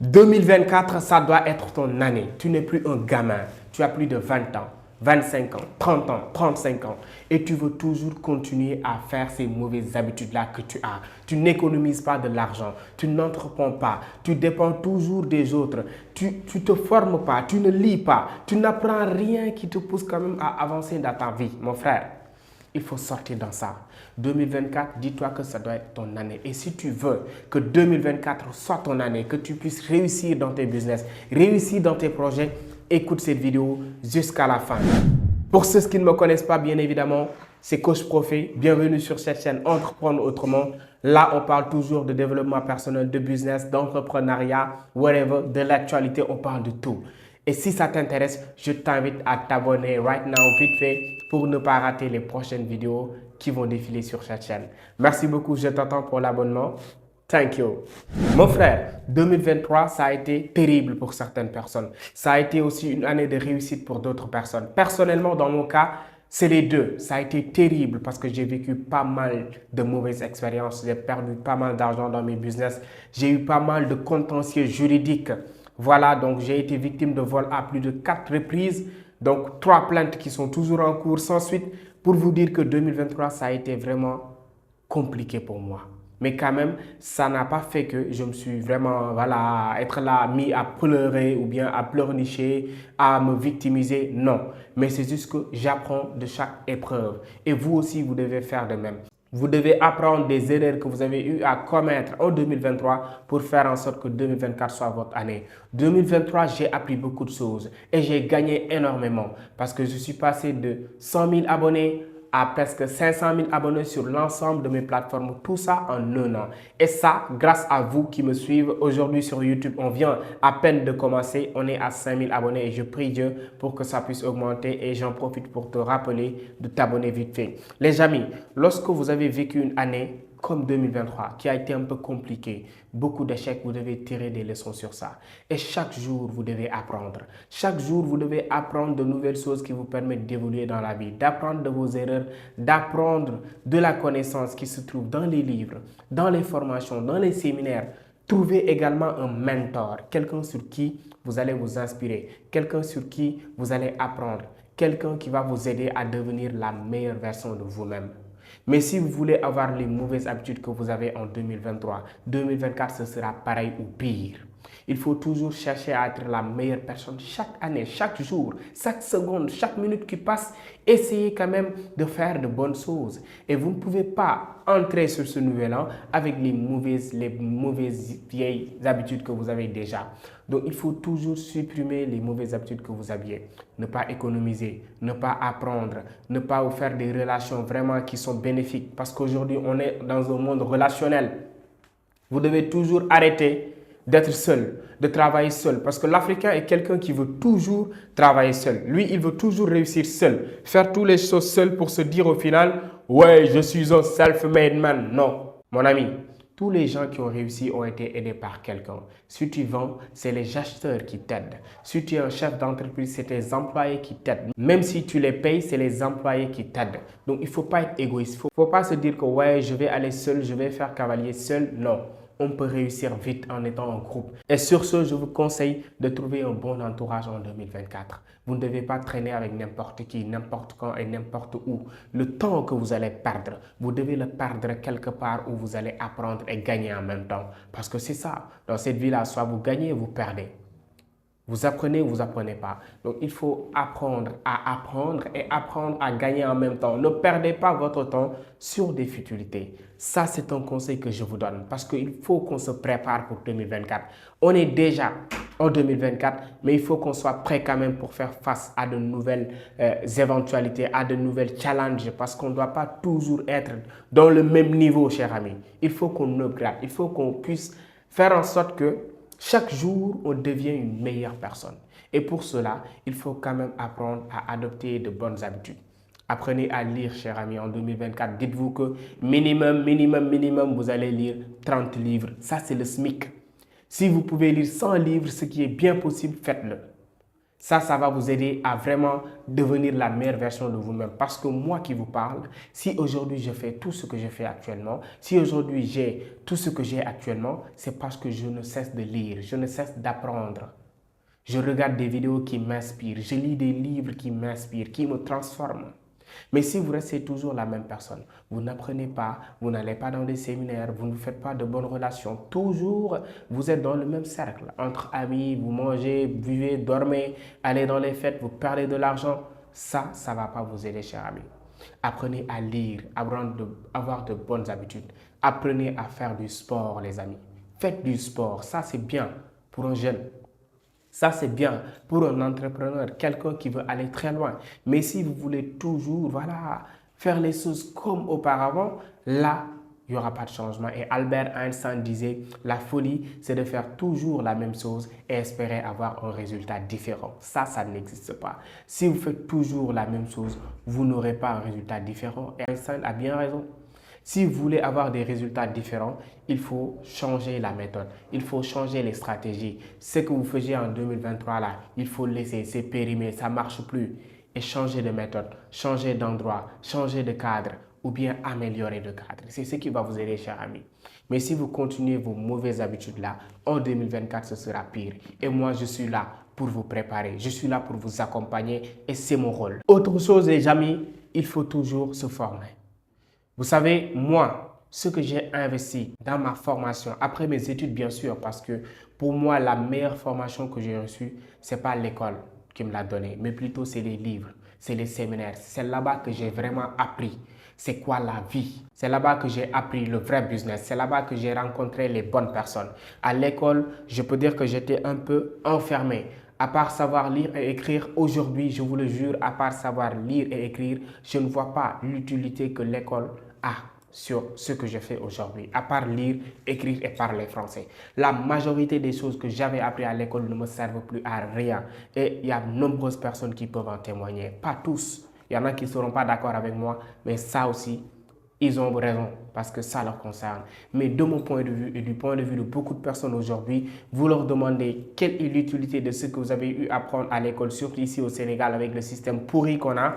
2024, ça doit être ton année. Tu n'es plus un gamin. Tu as plus de 20 ans, 25 ans, 30 ans, 35 ans. Et tu veux toujours continuer à faire ces mauvaises habitudes-là que tu as. Tu n'économises pas de l'argent. Tu n'entreprends pas. Tu dépends toujours des autres. Tu ne te formes pas. Tu ne lis pas. Tu n'apprends rien qui te pousse quand même à avancer dans ta vie, mon frère. Il faut sortir dans ça. 2024, dis-toi que ça doit être ton année. Et si tu veux que 2024 soit ton année, que tu puisses réussir dans tes business, réussir dans tes projets, écoute cette vidéo jusqu'à la fin. Pour ceux qui ne me connaissent pas, bien évidemment, c'est Coach Profé. Bienvenue sur cette chaîne Entreprendre Autrement. Là, on parle toujours de développement personnel, de business, d'entrepreneuriat, whatever, de l'actualité, on parle de tout. Et si ça t'intéresse, je t'invite à t'abonner right now, vite fait, pour ne pas rater les prochaines vidéos qui vont défiler sur cette chaîne. Merci beaucoup, je t'attends pour l'abonnement. Thank you. Mon frère, 2023, ça a été terrible pour certaines personnes. Ça a été aussi une année de réussite pour d'autres personnes. Personnellement, dans mon cas, c'est les deux. Ça a été terrible parce que j'ai vécu pas mal de mauvaises expériences. J'ai perdu pas mal d'argent dans mes business. J'ai eu pas mal de contentieux juridiques. Voilà, donc j'ai été victime de vol à plus de 4 reprises. Donc 3 plaintes qui sont toujours en cours sans suite. Pour vous dire que 2023, ça a été vraiment compliqué pour moi. Mais quand même, ça n'a pas fait que je me suis vraiment, voilà, être là, mis à pleurer ou bien à pleurnicher, à me victimiser. Non. Mais c'est juste que j'apprends de chaque épreuve. Et vous aussi, vous devez faire de même. Vous devez apprendre des erreurs que vous avez eu à commettre en 2023 pour faire en sorte que 2024 soit votre année. 2023, j'ai appris beaucoup de choses et j'ai gagné énormément parce que je suis passé de 100 000 abonnés à presque 500 000 abonnés sur l'ensemble de mes plateformes, tout ça en un an. Et ça, grâce à vous qui me suivez aujourd'hui sur YouTube, on vient à peine de commencer, on est à 5 000 abonnés et je prie Dieu pour que ça puisse augmenter et j'en profite pour te rappeler de t'abonner vite fait. Les amis, lorsque vous avez vécu une année comme 2023, qui a été un peu compliqué, beaucoup d'échecs, vous devez tirer des leçons sur ça. Et chaque jour, vous devez apprendre. Chaque jour, vous devez apprendre de nouvelles choses qui vous permettent d'évoluer dans la vie, d'apprendre de vos erreurs, d'apprendre de la connaissance qui se trouve dans les livres, dans les formations, dans les séminaires. Trouvez également un mentor, quelqu'un sur qui vous allez vous inspirer, quelqu'un sur qui vous allez apprendre, quelqu'un qui va vous aider à devenir la meilleure version de vous-même. Mais si vous voulez avoir les mauvaises habitudes que vous avez en 2023, 2024, ce sera pareil ou pire. Il faut toujours chercher à être la meilleure personne chaque année, chaque jour, chaque seconde, chaque minute qui passe. Essayez quand même de faire de bonnes choses. Et vous ne pouvez pas entrer sur ce nouvel an avec les mauvaises vieilles habitudes que vous avez déjà. Donc, il faut toujours supprimer les mauvaises habitudes que vous aviez. Ne pas économiser, ne pas apprendre, ne pas vous faire des relations vraiment qui sont bénéfiques. Parce qu'aujourd'hui, on est dans un monde relationnel. Vous devez toujours arrêter d'être seul, de travailler seul. Parce que l'Africain est quelqu'un qui veut toujours travailler seul. Lui, il veut toujours réussir seul. Faire toutes les choses seul pour se dire au final, ouais, je suis un self-made man. Non, mon ami. Tous les gens qui ont réussi ont été aidés par quelqu'un. Si tu vends, c'est les acheteurs qui t'aident. Si tu es un chef d'entreprise, c'est tes employés qui t'aident. Même si tu les payes, c'est les employés qui t'aident. Donc, il ne faut pas être égoïste. Il ne faut pas se dire que ouais, je vais aller seul, je vais faire cavalier seul. Non. On peut réussir vite en étant en groupe. Et sur ce, je vous conseille de trouver un bon entourage en 2024. Vous ne devez pas traîner avec n'importe qui, n'importe quand et n'importe où. Le temps que vous allez perdre, vous devez le perdre quelque part où vous allez apprendre et gagner en même temps. Parce que c'est ça. Dans cette vie-là, soit vous gagnez, vous perdez. Vous apprenez ou vous apprenez pas. Donc, il faut apprendre et apprendre à gagner en même temps. Ne perdez pas votre temps sur des futilités. Ça, c'est un conseil que je vous donne parce qu'il faut qu'on se prépare pour 2024. On est déjà en 2024, mais il faut qu'on soit prêt quand même pour faire face à de nouvelles éventualités, à de nouvelles challenges parce qu'on ne doit pas toujours être dans le même niveau, chers amis. Il faut qu'on upgrade, il faut qu'on puisse faire en sorte que chaque jour, on devient une meilleure personne. Et pour cela, il faut quand même apprendre à adopter de bonnes habitudes. Apprenez à lire, chers amis, en 2024. Dites-vous que minimum, vous allez lire 30 livres. Ça, c'est le SMIC. Si vous pouvez lire 100 livres, ce qui est bien possible, faites-le. Ça va vous aider à vraiment devenir la meilleure version de vous-même. Parce que moi qui vous parle, si aujourd'hui je fais tout ce que je fais actuellement, si aujourd'hui j'ai tout ce que j'ai actuellement, c'est parce que je ne cesse de lire, je ne cesse d'apprendre. Je regarde des vidéos qui m'inspirent, je lis des livres qui m'inspirent, qui me transforment. Mais si vous restez toujours la même personne, vous n'apprenez pas, vous n'allez pas dans des séminaires, vous ne faites pas de bonnes relations, toujours vous êtes dans le même cercle. Entre amis, vous mangez, buvez, dormez, allez dans les fêtes, vous perdez de l'argent. Ça ne va pas vous aider, chers amis. Apprenez à lire, avoir de bonnes habitudes. Apprenez à faire du sport, les amis. Faites du sport, ça c'est bien pour un jeune. Ça, c'est bien pour un entrepreneur, quelqu'un qui veut aller très loin. Mais si vous voulez toujours, voilà, faire les choses comme auparavant, là, il n'y aura pas de changement. Et Albert Einstein disait, la folie, c'est de faire toujours la même chose et espérer avoir un résultat différent. Ça n'existe pas. Si vous faites toujours la même chose, vous n'aurez pas un résultat différent. Et Einstein a bien raison. Si vous voulez avoir des résultats différents, il faut changer la méthode, il faut changer les stratégies. Ce que vous faisiez en 2023 là, il faut laisser, c'est périmé, ça ne marche plus. Et changer de méthode, changer d'endroit, changer de cadre ou bien améliorer de cadre. C'est ce qui va vous aider, chers amis. Mais si vous continuez vos mauvaises habitudes là, en 2024, ce sera pire. Et moi, je suis là pour vous préparer, je suis là pour vous accompagner et c'est mon rôle. Autre chose, les amis, il faut toujours se former. Vous savez, moi, ce que j'ai investi dans ma formation, après mes études bien sûr, parce que pour moi, la meilleure formation que j'ai reçue, ce n'est pas l'école qui me l'a donnée, mais plutôt c'est les livres, c'est les séminaires. C'est là-bas que j'ai vraiment appris c'est quoi la vie. C'est là-bas que j'ai appris le vrai business. C'est là-bas que j'ai rencontré les bonnes personnes. À l'école, je peux dire que j'étais un peu enfermé. À part savoir lire et écrire, aujourd'hui, je vous le jure, à part savoir lire et écrire, je ne vois pas l'utilité que l'école a sur ce que je fais aujourd'hui, à part lire, écrire et parler français. La majorité des choses que j'avais appris à l'école ne me servent plus à rien. Et il y a de nombreuses personnes qui peuvent en témoigner. Pas tous. Il y en a qui ne seront pas d'accord avec moi, mais ça aussi, ils ont raison parce que ça leur concerne. Mais de mon point de vue et du point de vue de beaucoup de personnes aujourd'hui, vous leur demandez quelle est l'utilité de ce que vous avez eu à apprendre à l'école, surtout ici au Sénégal avec le système pourri qu'on a,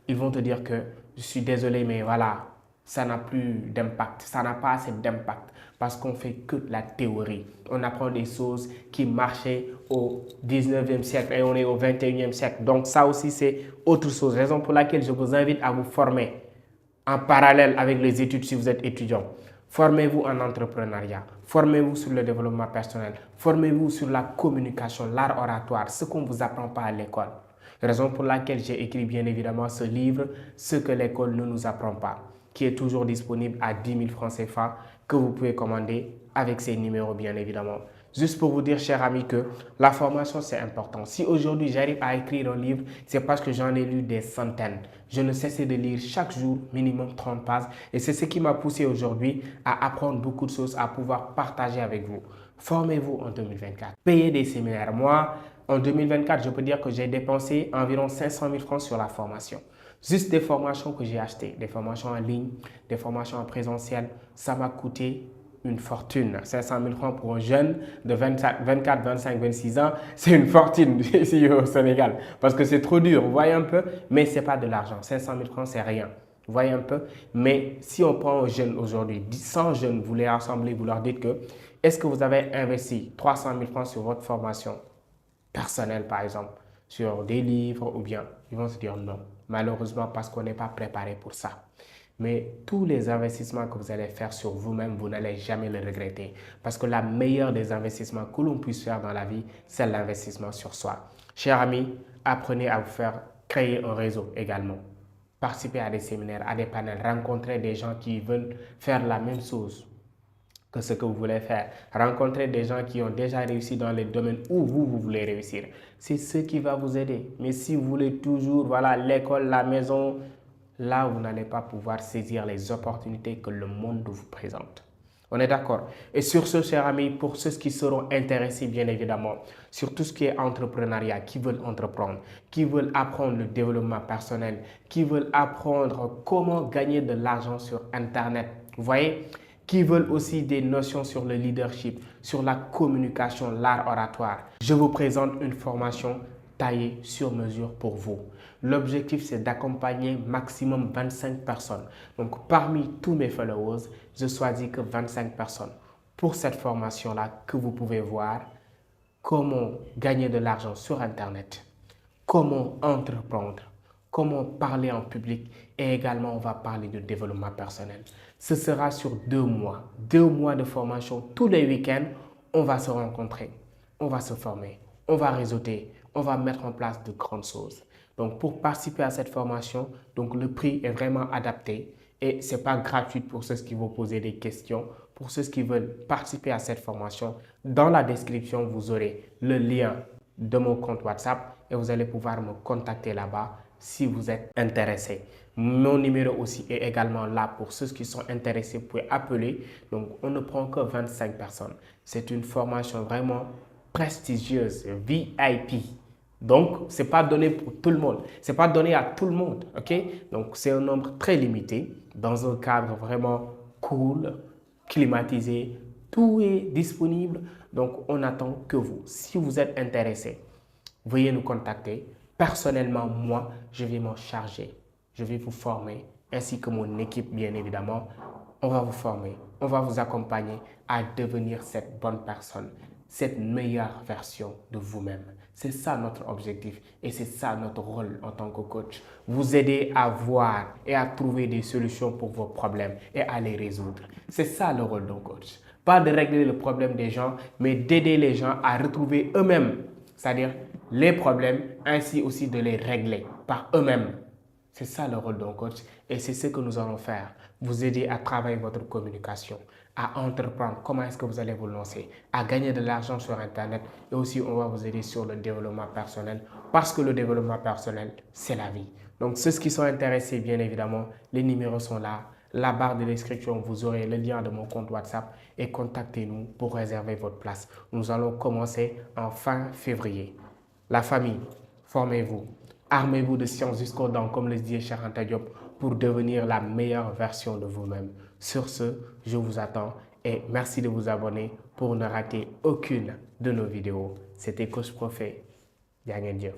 ils vont te dire que je suis désolé, mais voilà, ça n'a plus d'impact, ça n'a pas assez d'impact parce qu'on fait que de la théorie. On apprend des choses qui marchaient au 19e siècle et on est au 21e siècle. Donc ça aussi, c'est autre chose. Raison pour laquelle je vous invite à vous former en parallèle avec les études si vous êtes étudiant. Formez-vous en entrepreneuriat, formez-vous sur le développement personnel, formez-vous sur la communication, l'art oratoire, ce qu'on ne vous apprend pas à l'école. Raison pour laquelle j'ai écrit bien évidemment ce livre, Ce que l'école ne nous apprend pas, qui est toujours disponible à 10 000 francs CFA, que vous pouvez commander avec ces numéros bien évidemment. Juste pour vous dire, chers amis, que la formation, c'est important. Si aujourd'hui, j'arrive à écrire un livre, c'est parce que j'en ai lu des centaines. Je ne cessais de lire chaque jour, minimum 30 pages. Et c'est ce qui m'a poussé aujourd'hui à apprendre beaucoup de choses, à pouvoir partager avec vous. Formez-vous en 2024. Payez des séminaires. Moi, en 2024, je peux dire que j'ai dépensé environ 500 000 francs sur la formation. Juste des formations que j'ai achetées, des formations en ligne, des formations en présentiel, ça m'a coûté une fortune. 500 000 francs pour un jeune de 24, 25, 26 ans, c'est une fortune ici au Sénégal. Parce que c'est trop dur, vous voyez un peu, mais ce n'est pas de l'argent. 500 000 francs, c'est rien. Vous voyez un peu? Mais si on prend un jeune aujourd'hui, 100 jeunes, vous les rassemblez, vous leur dites que est-ce que vous avez investi 300 000 francs sur votre formation personnelle, par exemple, sur des livres ou bien, ils vont se dire non. Malheureusement, parce qu'on n'est pas préparé pour ça. Mais tous les investissements que vous allez faire sur vous-même, vous n'allez jamais le regretter. Parce que la meilleure des investissements que l'on puisse faire dans la vie, c'est l'investissement sur soi. Chers amis, apprenez à vous faire créer un réseau également. Participez à des séminaires, à des panels, rencontrer des gens qui veulent faire la même chose que ce que vous voulez faire. Rencontrer des gens qui ont déjà réussi dans les domaines où vous voulez réussir. C'est ce qui va vous aider. Mais si vous voulez toujours, voilà, l'école, la maison, là, vous n'allez pas pouvoir saisir les opportunités que le monde vous présente. On est d'accord? Et sur ce, chers amis, pour ceux qui seront intéressés, bien évidemment, sur tout ce qui est entrepreneuriat, qui veulent entreprendre, qui veulent apprendre le développement personnel, qui veulent apprendre comment gagner de l'argent sur Internet, vous voyez? Qui veulent aussi des notions sur le leadership, sur la communication, l'art oratoire. Je vous présente une formation taillé sur mesure pour vous. L'objectif, c'est d'accompagner maximum 25 personnes. Donc, parmi tous mes followers, je choisis que 25 personnes pour cette formation-là que vous pouvez voir comment gagner de l'argent sur Internet, comment entreprendre, comment parler en public et également on va parler de développement personnel. Ce sera sur 2 mois, 2 mois de formation. Tous les week-ends, on va se rencontrer, on va se former, on va réseauter, on va mettre en place de grandes choses. Donc pour participer à cette formation, donc le prix est vraiment adapté et ce n'est pas gratuit pour ceux qui vont poser des questions. Pour ceux qui veulent participer à cette formation, dans la description, vous aurez le lien de mon compte WhatsApp et vous allez pouvoir me contacter là-bas si vous êtes intéressé. Mon numéro aussi est également là pour ceux qui sont intéressés. Vous pouvez appeler. Donc, on ne prend que 25 personnes. C'est une formation vraiment prestigieuse, VIP. Donc, ce n'est pas donné pour tout le monde. Ce n'est pas donné à tout le monde. OK? Donc, c'est un nombre très limité dans un cadre vraiment cool, climatisé. Tout est disponible. Donc, on attend que vous. Si vous êtes intéressé, veuillez nous contacter. Personnellement, moi, je vais m'en charger. Je vais vous former, ainsi que mon équipe, bien évidemment. On va vous former, on va vous accompagner à devenir cette bonne personne, cette meilleure version de vous-même. C'est ça notre objectif et c'est ça notre rôle en tant que coach. Vous aider à voir et à trouver des solutions pour vos problèmes et à les résoudre. C'est ça le rôle d'un coach. Pas de régler le problème des gens, mais d'aider les gens à retrouver eux-mêmes, c'est-à-dire les problèmes, ainsi aussi de les régler par eux-mêmes. C'est ça le rôle d'un coach et c'est ce que nous allons faire. Vous aider à travailler votre communication, à entreprendre, comment est-ce que vous allez vous lancer, à gagner de l'argent sur Internet et aussi on va vous aider sur le développement personnel parce que le développement personnel, c'est la vie. Donc ceux qui sont intéressés, bien évidemment, les numéros sont là. La barre de description, vous aurez le lien de mon compte WhatsApp et contactez-nous pour réserver votre place. Nous allons commencer en fin février. La famille, formez-vous. Armez-vous de science jusqu'aux dents, comme le disait Cheikh Anta Diop, pour devenir la meilleure version de vous-même. Sur ce, je vous attends et merci de vous abonner pour ne rater aucune de nos vidéos. C'était Coach Prophet. Jaa ngeen jëf.